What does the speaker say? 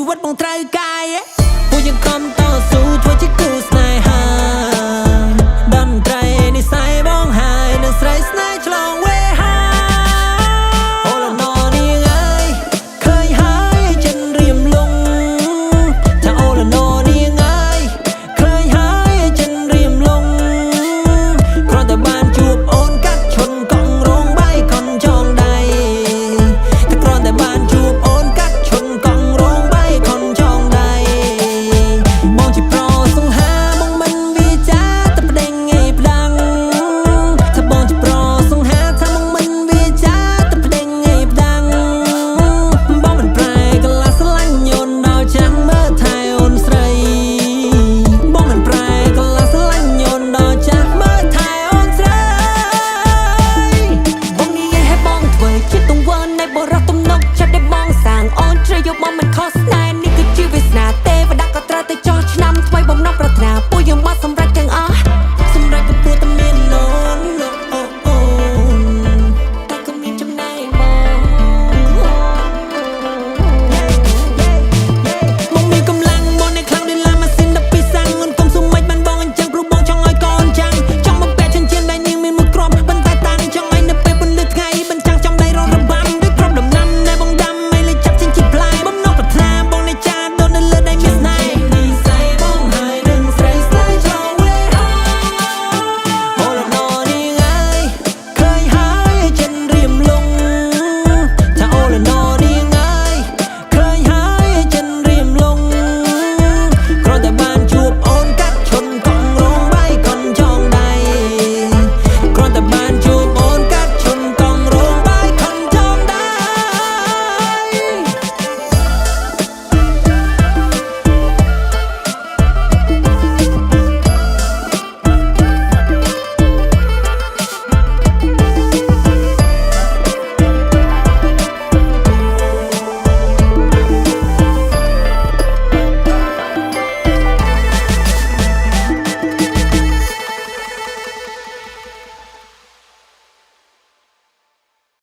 วิตបងត្រូវកាយពួកយើងខំតស៊ូធ្វើជាគូស្នេហាតន្ត្រីនិស័យបងហើយនឹងស្រីស្នេហ៍ឆ្លងវេហាអូឡណនាងអើយឃើញហើយចិនរៀមលងថាអូឡណនាងអើយឃើញហើយចិនរៀមលងគ្រាន់តែបានជួបអូនកាត់ឈុនកង់រងបាយកុនចងដៃតែគ្រាន់តែបានជួបអូនកាត់ឈុនកង់រងបាយកុនចងដៃបងជាប្រសង្ហាបងមិនវាចាតែប្តេងងាយផ្ដាំងថាបងជាប្រសង្ហាថាបងមិនវាចាតែប្តេងងាយផ្ដាំងបងមិនប្រែកន្លះស្រឡាញ់អូនដល់ចាំមើលថែអូនស្រីបងមិនប្រែកន្លះស្រឡាញ់អូនដល់ចាំមើលថែអូនស្រីបងនិយាយឲ្យបងធ្វើជាទង្វើនៃបរិសុទ្ធទំនុកចិត្តដែលបងសាងអូនជ្រៃយកបងមិនខុស